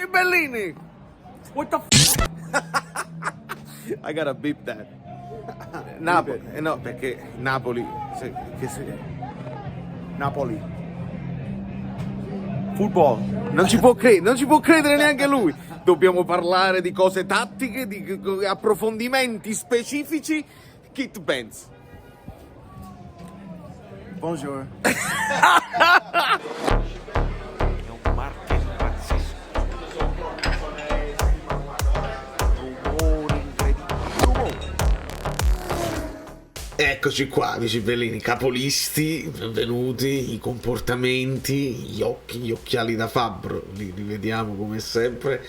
Bellini! What the f***? I gotta beep that. Napoli. No, perché Napoli. Napoli. Football. Non ci può credere neanche lui. Dobbiamo parlare di cose tattiche, di approfondimenti specifici. Kit Benz. Bonjour. È un marchio pazzesco. Rumori incredibili. Eccoci qua, amici bellini, capolisti, benvenuti, i comportamenti, gli occhi, gli occhiali da fabbro, li rivediamo come sempre.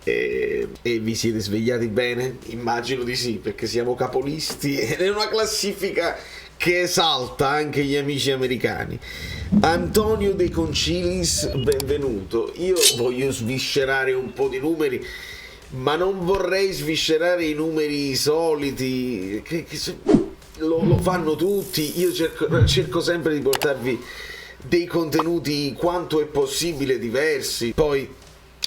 E vi siete svegliati bene? Immagino di sì, perché siamo capolisti ed è una classifica che esalta anche gli amici americani. Antonio De Concilis, benvenuto. Io voglio sviscerare un po' di numeri, ma non vorrei sviscerare i numeri soliti che lo fanno tutti. Io cerco sempre di portarvi dei contenuti quanto è possibile diversi. Poi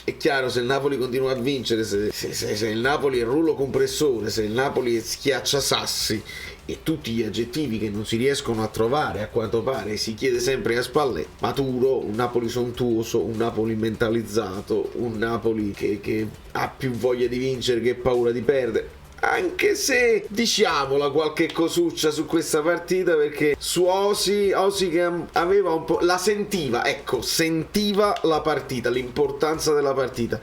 è chiaro, se il Napoli continua a vincere, se il Napoli è rullo compressore, se il Napoli è schiacciasassi e tutti gli aggettivi che non si riescono a trovare, a quanto pare si chiede sempre a Spalletti: maturo, un Napoli sontuoso, un Napoli mentalizzato, un Napoli che ha più voglia di vincere che paura di perdere. Anche se, diciamola, qualche cosuccia su questa partita, perché su Osi che aveva un po', la sentiva la partita, l'importanza della partita.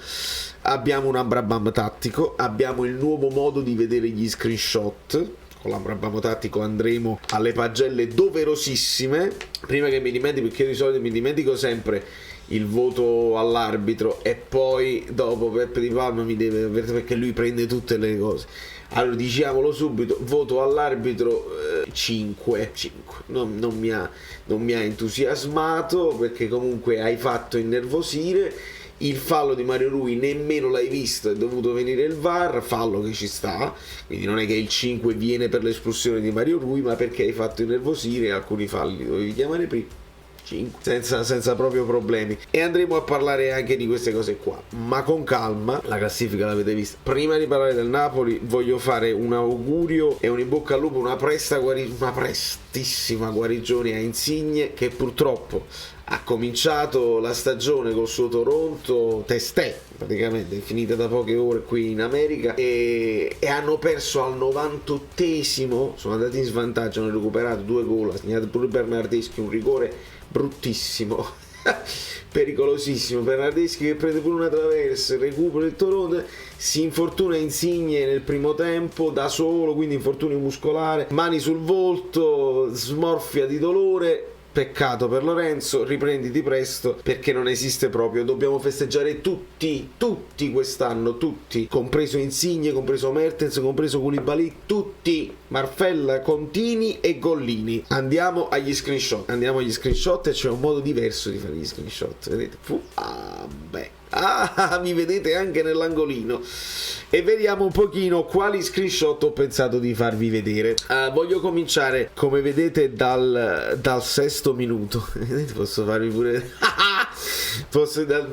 Abbiamo un Amrabat tattico, abbiamo il nuovo modo di vedere gli screenshot. Con l'Amrabat tattico andremo alle pagelle doverosissime. Prima che mi dimentichi, perché io di solito mi dimentico sempre il voto all'arbitro e poi dopo Peppe Di Palma mi deve, perché lui prende tutte le cose. Allora diciamolo subito: voto all'arbitro 5. Non mi ha entusiasmato, perché comunque hai fatto innervosire. Il fallo di Mario Rui nemmeno l'hai visto, è dovuto venire il VAR, fallo che ci sta, quindi non è che il 5 viene per l'espulsione di Mario Rui, ma perché hai fatto innervosire. Alcuni falli dovevi chiamare prima, senza proprio problemi. E andremo a parlare anche di queste cose qua, ma con calma. La classifica l'avete vista. Prima di parlare del Napoli voglio fare un augurio e un in bocca al lupo, una prestissima guarigione a Insigne, che purtroppo ha cominciato la stagione col suo Toronto testè, praticamente è finita da poche ore qui in America, e hanno perso al 98esimo, sono andati in svantaggio, hanno recuperato 2 gol, ha segnato pure Bernardeschi, un rigore bruttissimo pericolosissimo. Bernardeschi che prende pure una traversa, recupera il Toronto, si infortuna Insigne nel primo tempo da solo, quindi infortunio muscolare, mani sul volto, smorfia di dolore. Peccato per Lorenzo, riprenditi presto, perché non esiste proprio. Dobbiamo festeggiare tutti quest'anno, tutti, compreso Insigne, compreso Mertens, compreso Koulibaly, tutti, Marfella, Contini e Gollini. Andiamo agli screenshot e c'è un modo diverso di fare gli screenshot, vedete? Mi vedete anche nell'angolino. E vediamo un pochino quali screenshot ho pensato di farvi vedere. Voglio cominciare, come vedete, dal sesto minuto. Posso farvi pure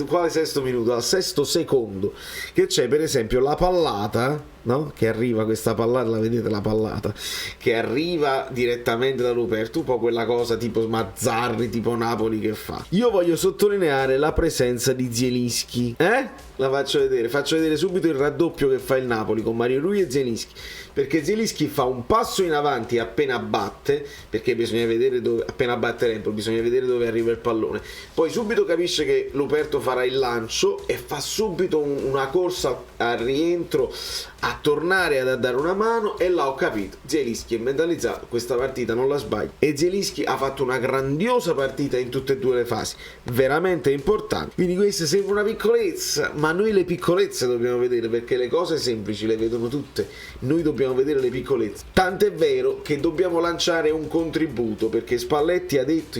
quale sesto minuto? Al sesto secondo, che c'è per esempio la pallata, no? Che arriva, questa pallata, la vedete, la pallata che arriva direttamente da Ruperto, un po' quella cosa tipo Mazzarri, tipo Napoli che fa. Io voglio sottolineare la presenza di Zielinski, la faccio vedere subito il raddoppio che fa il Napoli con Mario Rui e Zielinski, perché Zielinski fa un passo in avanti appena batte, perché bisogna vedere dove, appena batte l'Empoli, bisogna vedere dove arriva il pallone, poi subito capisce che Ruperto farà il lancio e fa subito una corsa al rientro a tornare a dare una mano, e là ho capito, Zielinski è mentalizzato, questa partita non la sbaglia, e Zielinski ha fatto una grandiosa partita in tutte e due le fasi, veramente importante. Quindi questa sembra una piccolezza, ma noi le piccolezze dobbiamo vedere, perché le cose semplici le vedono tutte, noi dobbiamo vedere le piccolezze. Tant'è vero che dobbiamo lanciare un contributo, perché Spalletti ha detto,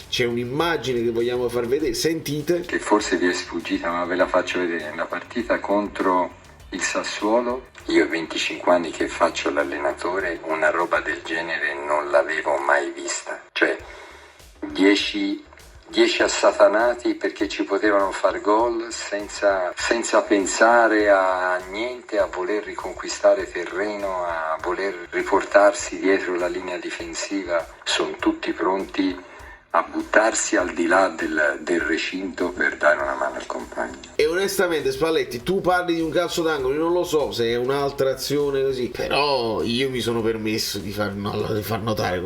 c'è un'immagine che vogliamo far vedere, sentite, che forse vi è sfuggita, ma ve la faccio vedere. La partita contro il Sassuolo, io ho 25 anni che faccio l'allenatore, una roba del genere non l'avevo mai vista. Cioè 10 10 assatanati perché ci potevano far gol senza pensare a niente, a voler riconquistare terreno, a voler riportarsi dietro la linea difensiva. Sono tutti pronti a buttarsi al di là del recinto per dare una mano al compagno. E onestamente Spalletti, tu parli di un calcio d'angolo, io non lo so se è un'altra azione così, però io mi sono permesso di farla notare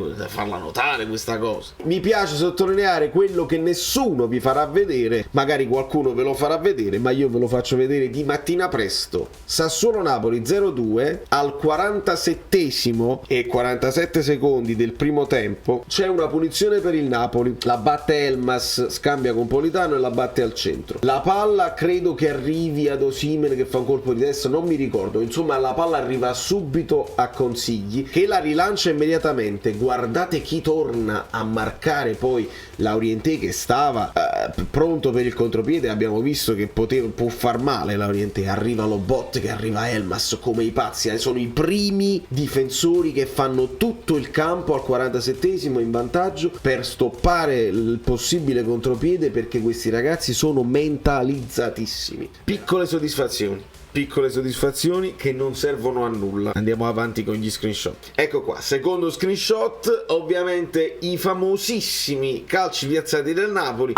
questa cosa. Mi piace sottolineare quello che nessuno vi farà vedere, magari qualcuno ve lo farà vedere, ma io ve lo faccio vedere di mattina presto. Sassuolo-Napoli 0-2, al 47esimo e 47 secondi del primo tempo c'è una punizione per il Napoli. La batte Elmas, scambia con Politano e la batte al centro. La palla credo che arrivi ad Osimhen che fa un colpo di testa, non mi ricordo, insomma la palla arriva subito a Consigli che la rilancia immediatamente. Guardate chi torna a marcare poi Laurienté che stava pronto per il contropiede, abbiamo visto che può far male Laurienté, arriva Lobot che arriva Elmas come i pazzi, sono i primi difensori che fanno tutto il campo al 47esimo in vantaggio per stoppare il possibile contropiede, perché questi ragazzi sono mentalizzatissimi. Piccole soddisfazioni che non servono a nulla. Andiamo avanti con gli screenshot. Ecco qua, secondo screenshot, ovviamente i famosissimi calci piazzati del Napoli.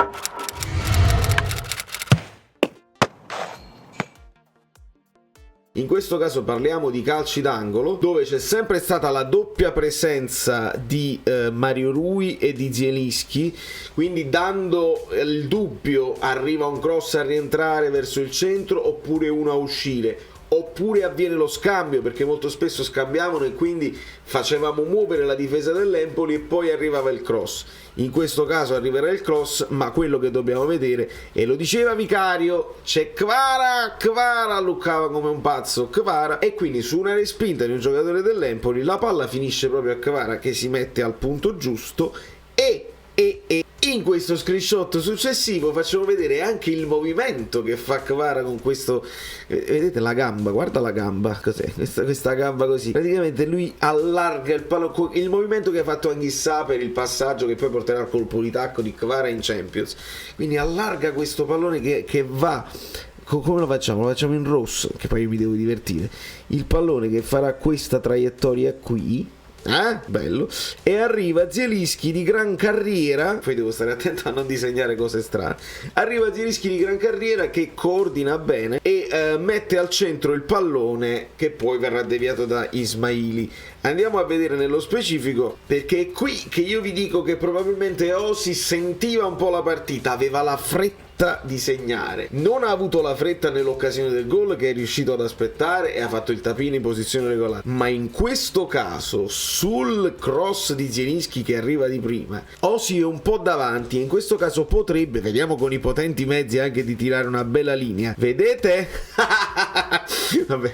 In questo caso parliamo di calci d'angolo, dove c'è sempre stata la doppia presenza di Mario Rui e di Zielinski, quindi dando il dubbio: arriva un cross a rientrare verso il centro oppure uno a uscire, oppure avviene lo scambio, perché molto spesso scambiavano e quindi facevamo muovere la difesa dell'Empoli e poi arrivava il cross. In questo caso arriverà il cross, ma quello che dobbiamo vedere, e lo diceva Vicario, c'è Kvara luccava come un pazzo Kvara, e quindi su una respinta di un giocatore dell'Empoli la palla finisce proprio a Kvara che si mette al punto giusto e in questo screenshot successivo facciamo vedere anche il movimento che fa Kvara con questo, vedete la gamba, guarda la gamba, cos'è? Questa gamba così, praticamente lui allarga il pallone, il movimento che ha fatto Anghissà per il passaggio che poi porterà al colpo di tacco di Kvara in Champions, quindi allarga questo pallone che va. Come lo facciamo? Lo facciamo in rosso, che poi io mi devo divertire, il pallone che farà questa traiettoria qui. Bello. E arriva Zielinski di gran carriera, poi devo stare attento a non disegnare cose strane. Arriva Zielinski di gran carriera che coordina bene e mette al centro il pallone che poi verrà deviato da Ismaili. Andiamo a vedere nello specifico, perché è qui che io vi dico che probabilmente Osi sentiva un po' la partita, aveva la fretta di segnare, non ha avuto la fretta nell'occasione del gol che è riuscito ad aspettare e ha fatto il tapino in posizione regolare, ma in questo caso sul cross di Zielinski che arriva di prima Osi è un po' davanti e in questo caso potrebbe, vediamo con i potenti mezzi, anche di tirare una bella linea, vedete? Vabbè,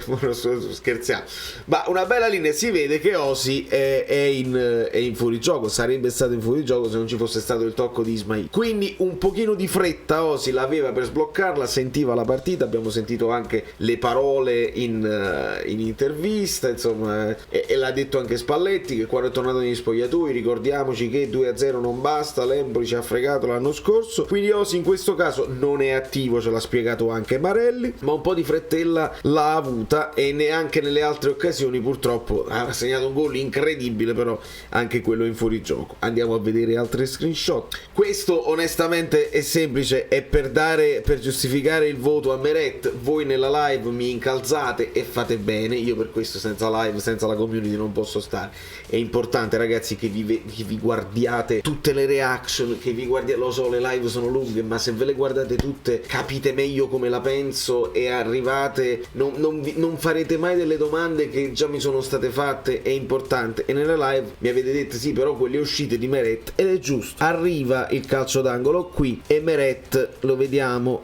scherziamo, ma una bella linea, si vede che Osi è in fuorigioco, sarebbe stato in fuorigioco se non ci fosse stato il tocco di Ismail, quindi un pochino di fretta Osi l'aveva per sbloccarla, sentiva la partita, abbiamo sentito anche le parole in intervista, insomma, e l'ha detto anche Spalletti che quando è tornato negli spogliatoi, ricordiamoci che 2-0 non basta, l'Empoli ci ha fregato l'anno scorso, quindi Osi in questo caso non è attivo, ce l'ha spiegato anche Marelli, ma un po' di frettella l'ha avuta e neanche nelle altre occasioni purtroppo ha segnato un gol incredibile, però anche quello in fuorigioco. Andiamo a vedere altri screenshot. Questo onestamente è semplice, è per giustificare il voto a Meret. Voi nella live mi incalzate e fate bene, io per questo senza live, senza la community non posso stare. È importante ragazzi che vi guardiate tutte le reaction, che vi guardiate, lo so le live sono lunghe, ma se ve le guardate tutte capite meglio come la penso e arrivate, non farete mai delle domande che già mi sono state fatte, è importante. E nella live mi avete detto sì però quelle uscite di Meret, ed è giusto, arriva il calcio d'angolo qui e Meret lo vediamo,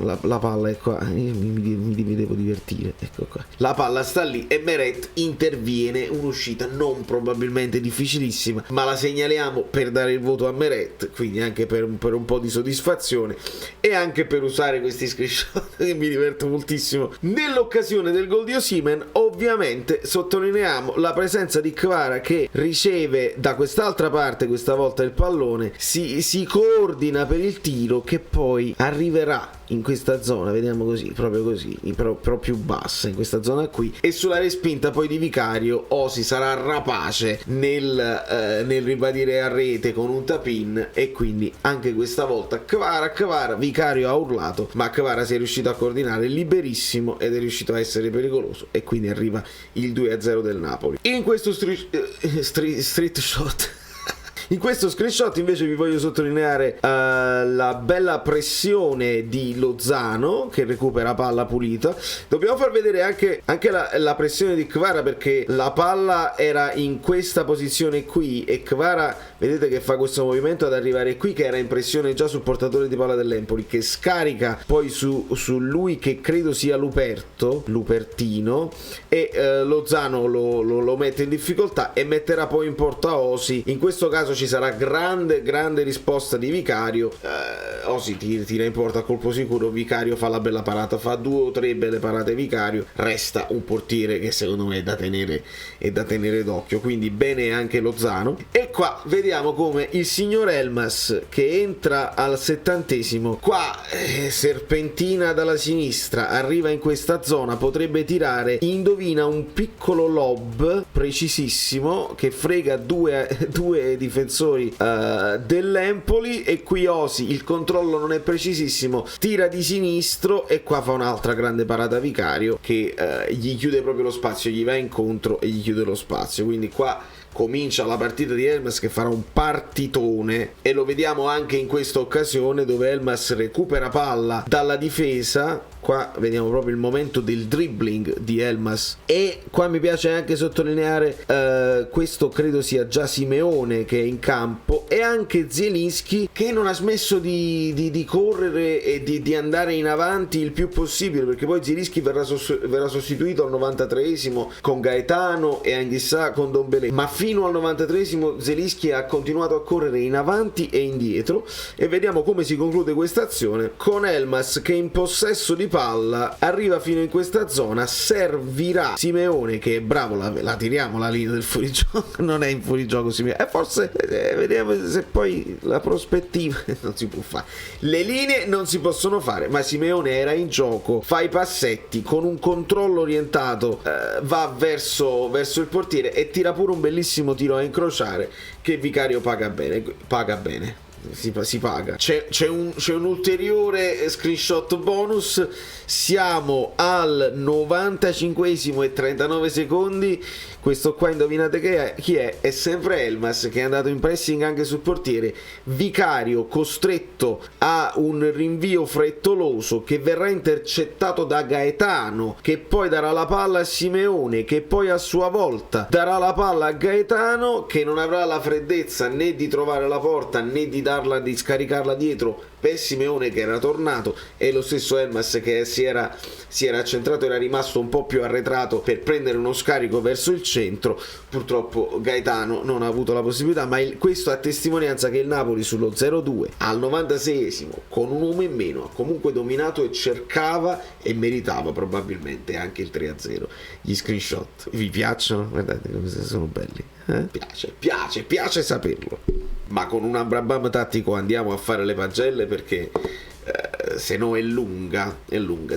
la palla è qua, io mi devo divertire, ecco qua, la palla sta lì e Meret interviene, un'uscita non probabilmente difficilissima, ma la segnaliamo per dare il voto a Meret, quindi anche per un po' di soddisfazione e anche per usare questi screenshot che mi diverto moltissimo. Nell'occasione del gol di Osimhen ovviamente sottolineiamo la presenza di Kvara che riceve da quest'altra parte, questa volta il pallone, si coordina per il tiro che poi arriverà in questa zona, vediamo così, però più bassa, in questa zona qui, e sulla respinta poi di Vicario Osi sarà rapace nel ribadire a rete con un tap-in, e quindi anche questa volta Kvara, Vicario ha urlato, ma Kvara si è riuscito a coordinare liberissimo ed è riuscito a essere pericoloso, e quindi arriva il 2-0 del Napoli. In questo street shot in questo screenshot invece vi voglio sottolineare la bella pressione di Lozano che recupera palla pulita. Dobbiamo far vedere anche la pressione di Kvara, perché la palla era in questa posizione qui e Kvara vedete che fa questo movimento ad arrivare qui, che era in pressione già sul portatore di palla dell'Empoli, che scarica poi su lui che credo sia Lupertino, e Lozano lo mette in difficoltà e metterà poi in porta Osi. In questo caso ci sarà grande risposta di Vicario. Osi tira in porta a colpo sicuro, Vicario fa la bella parata, fa 2 o 3 belle parate Vicario, resta un portiere che secondo me è da tenere d'occhio, quindi bene anche Lozano. E qua vediamo come il signor Elmas, che entra al 70esimo, qua serpentina dalla sinistra, arriva in questa zona, potrebbe tirare, indovina un piccolo lob precisissimo che frega due difensori dell'Empoli, e qui Osi il controllo non è precisissimo, tira di sinistro e qua fa un'altra grande parata Vicario che gli chiude proprio lo spazio, gli va incontro e gli chiude lo spazio. Quindi qua comincia la partita di Elmas che farà un partitone, e lo vediamo anche in questa occasione dove Elmas recupera palla dalla difesa. Qua vediamo proprio il momento del dribbling di Elmas, e qua mi piace anche sottolineare questo credo sia già Simeone che è in campo, e anche Zielinski che non ha smesso di correre e di andare in avanti il più possibile, perché poi Zielinski verrà sostituito al 93esimo con Gaetano e Anghissà con Dombele, ma fino al 93esimo Zielinski ha continuato a correre in avanti e indietro. E vediamo come si conclude questa azione con Elmas che in possesso di palla arriva fino in questa zona, servirà Simeone che è bravo, la tiriamo la linea del fuorigioco, non è in fuorigioco Simeone, forse vediamo se poi la prospettiva non si può fare, le linee non si possono fare, ma Simeone era in gioco, fa i passetti con un controllo orientato, va verso il portiere e tira pure un bellissimo tiro a incrociare che Vicario paga bene. Si paga. C'è un ulteriore screenshot bonus. Siamo al 95esimo e 39 secondi. Questo qua indovinate chi è? È sempre Elmas che è andato in pressing anche sul portiere. Vicario costretto a un rinvio frettoloso che verrà intercettato da Gaetano, che poi darà la palla a Simeone, che poi a sua volta darà la palla a Gaetano, che non avrà la freddezza né di trovare la porta né di scaricarla dietro per Simeone che era tornato, e lo stesso Elmas che si era accentrato, era rimasto un po' più arretrato per prendere uno scarico verso il centro. Purtroppo Gaetano non ha avuto la possibilità, ma questo a testimonianza che il Napoli sullo 0-2 al 96esimo con un uomo in meno ha comunque dominato e cercava e meritava probabilmente anche il 3-0. Gli screenshot vi piacciono? Guardate come sono belli, piace saperlo. Ma con un Ambrabam tattico andiamo a fare le pagelle, perché se no è lunga.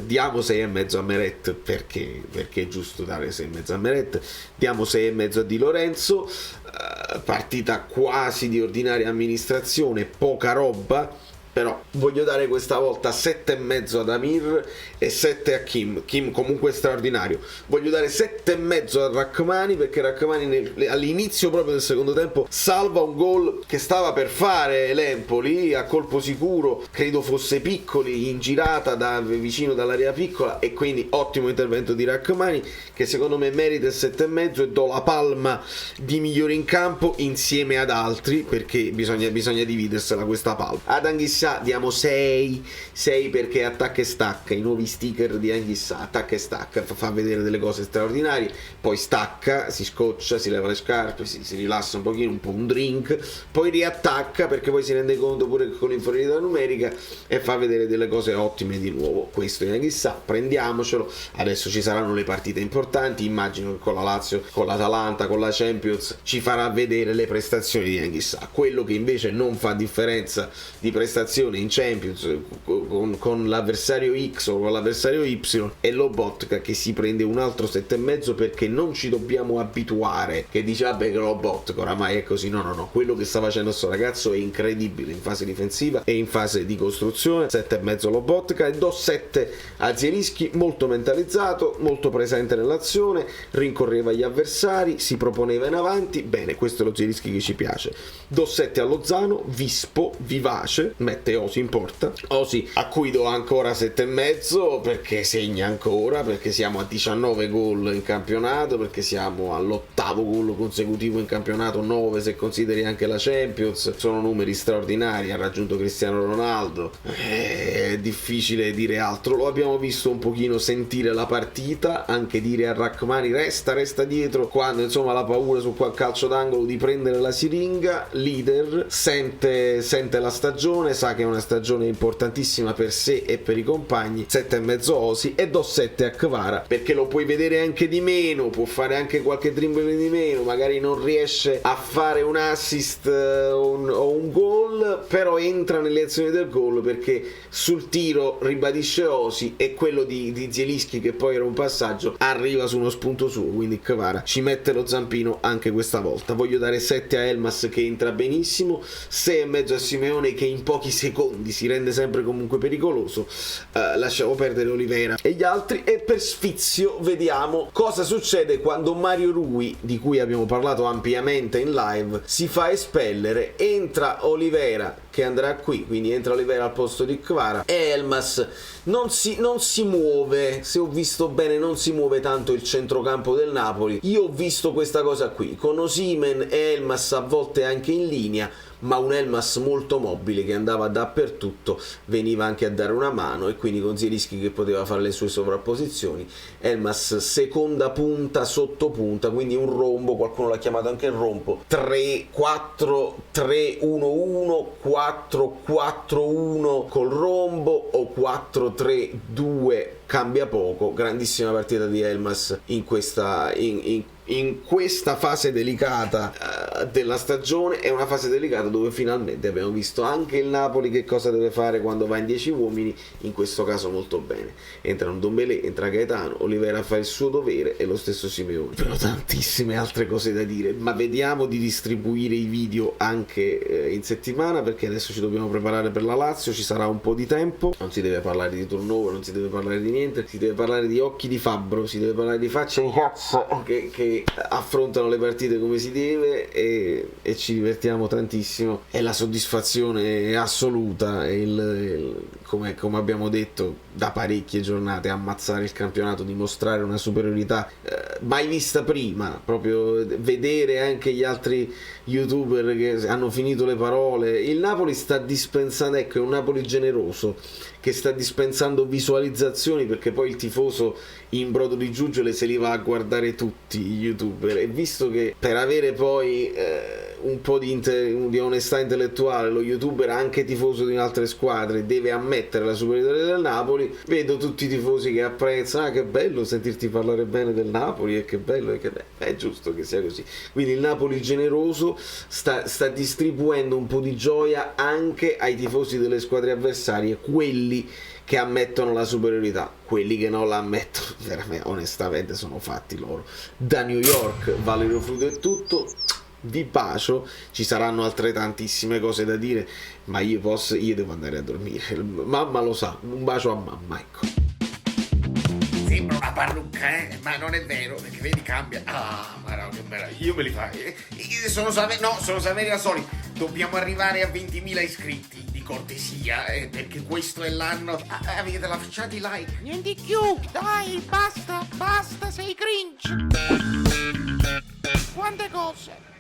Diamo 6,5 a Meret perché è giusto dare 6,5 a Meret, diamo 6,5 a Di Lorenzo, partita quasi di ordinaria amministrazione, poca roba, però voglio dare questa volta 7,5 ad Amir e 7 a Kim comunque straordinario. Voglio dare 7,5 a Rachmani, perché Rachmani all'inizio proprio del secondo tempo salva un gol che stava per fare l'Empoli a colpo sicuro, credo fosse Piccoli in girata da vicino dall'area piccola, e quindi ottimo intervento di Rachmani che secondo me merita il 7,5, e do la palma di migliore in campo insieme ad altri, perché bisogna dividersela questa palma. Ad Anghissà Sa diamo 6 perché attacca e stacca, i nuovi sticker di Anghissà, attacca e stacca, fa vedere delle cose straordinarie, poi stacca, si scoccia, si leva le scarpe, si rilassa un pochino, un po' un drink, poi riattacca perché poi si rende conto pure che con l'inferiorità numerica e fa vedere delle cose ottime di nuovo. Questo è Anghissà, prendiamocelo. Adesso ci saranno le partite importanti, immagino che con la Lazio, con l'Atalanta, con la Champions ci farà vedere le prestazioni di Anghissà. Quello che invece non fa differenza di prestazione in Champions con l'avversario X o con l'avversario Y è Lobotka, che si prende un altro 7,5 perché non ci dobbiamo abituare, che dice vabbè che Lobotka oramai è così. No, quello che sta facendo sto ragazzo è incredibile in fase difensiva e in fase di costruzione. 7,5 Lobotka, e do 7 a Zielinski, molto mentalizzato, molto presente nell'azione, rincorreva gli avversari, si proponeva in avanti. Bene, questo è lo Zielinski che ci piace. Do 7 a Lozano, vispo, vivace, mette Osi in porta, Osi a cui do ancora 7,5 perché segna ancora, perché siamo a 19 gol in campionato, perché siamo all'8º gol consecutivo in campionato, 9 se consideri anche la Champions. Sono numeri straordinari, ha raggiunto Cristiano Ronaldo, è difficile dire altro. Lo abbiamo visto un pochino sentire la partita, anche dire a Rachmani resta dietro quando insomma la paura su quel calcio d'angolo di prendere la siringa. Leader, sente la stagione, sa che è una stagione importantissima per sé e per i compagni. 7,5 Osi, e do 7 a Kvara perché lo puoi vedere anche di meno, può fare anche qualche dribbling di meno, magari non riesce a fare un assist o un gol, però entra nelle azioni del gol perché sul tiro ribadisce Osi, e quello di Zielinski, che poi era un passaggio, arriva su uno spunto suo. Quindi Kvara ci mette lo zampino anche questa volta. Voglio dare 7 a Elmas, che entra benissimo, 6,5 a Simeone, che in pochi secondi si rende sempre comunque pericoloso. Lasciamo perdere Oliveira e gli altri, e per sfizio vediamo cosa succede quando Mario Rui, di cui abbiamo parlato ampiamente in live, si fa espellere. Entra Oliveira, che andrà qui, quindi entra Oliveira al posto di Kvara, e Elmas non si muove, se ho visto bene non si muove tanto il centrocampo del Napoli. Io ho visto questa cosa qui con Osimhen e Elmas a volte anche in linea, ma un Elmas molto mobile che andava dappertutto, veniva anche a dare una mano, e quindi con Zielinski che poteva fare le sue sovrapposizioni. Elmas seconda punta, sotto punta, quindi un rombo, qualcuno l'ha chiamato anche il rombo, 3-4-3-1-1, 4-4-1 col rombo o 4-3-2, cambia poco. Grandissima partita di Elmas in questa fase delicata della stagione. È una fase delicata dove finalmente abbiamo visto anche il Napoli che cosa deve fare quando va in 10 uomini, in questo caso molto bene. Entrano Ndombele, entra Gaetano, Oliveira fa il suo dovere e lo stesso Simeone. Però tantissime altre cose da dire, ma vediamo di distribuire i video anche in settimana, perché adesso ci dobbiamo preparare per la Lazio, ci sarà un po' di tempo, non si deve parlare di turnover, non si deve parlare di niente, si deve parlare di occhi di fabbro, si deve parlare di facce di cazzo che affrontano le partite come si deve, e ci divertiamo tantissimo. È la soddisfazione assoluta, come abbiamo detto da parecchie giornate, ammazzare il campionato, dimostrare una superiorità mai vista prima, proprio vedere anche gli altri youtuber che hanno finito le parole. Il Napoli sta dispensando, ecco, è un Napoli generoso che sta dispensando visualizzazioni, perché poi il tifoso in brodo di giuggiole se li va a guardare tutti i youtuber, e visto che per avere poi un po' di onestà intellettuale lo youtuber, anche tifoso di altre squadre, deve ammettere la superiorità del Napoli, vedo tutti i tifosi che apprezzano, che bello sentirti parlare bene del Napoli, e che bello, e che bello. È giusto che sia così. Quindi il Napoli generoso sta distribuendo un po' di gioia anche ai tifosi delle squadre avversarie, quelli che ammettono la superiorità. Quelli che non la ammettono, veramente, onestamente, sono fatti loro. Da New York, Valerio Fruto è tutto, vi bacio, ci saranno altre tantissime cose da dire, ma io devo andare a dormire, mamma lo sa, un bacio a mamma, ecco. Sembra una parrucca, ma non è vero, perché vedi, cambia. Ah, ma no, che meraviglia, io me li fai. Sono Saverio Asoli. Dobbiamo arrivare a 20.000 iscritti, di cortesia, perché questo è l'anno. Avete lasciato i like? Niente più, dai, basta, sei cringe. Quante cose.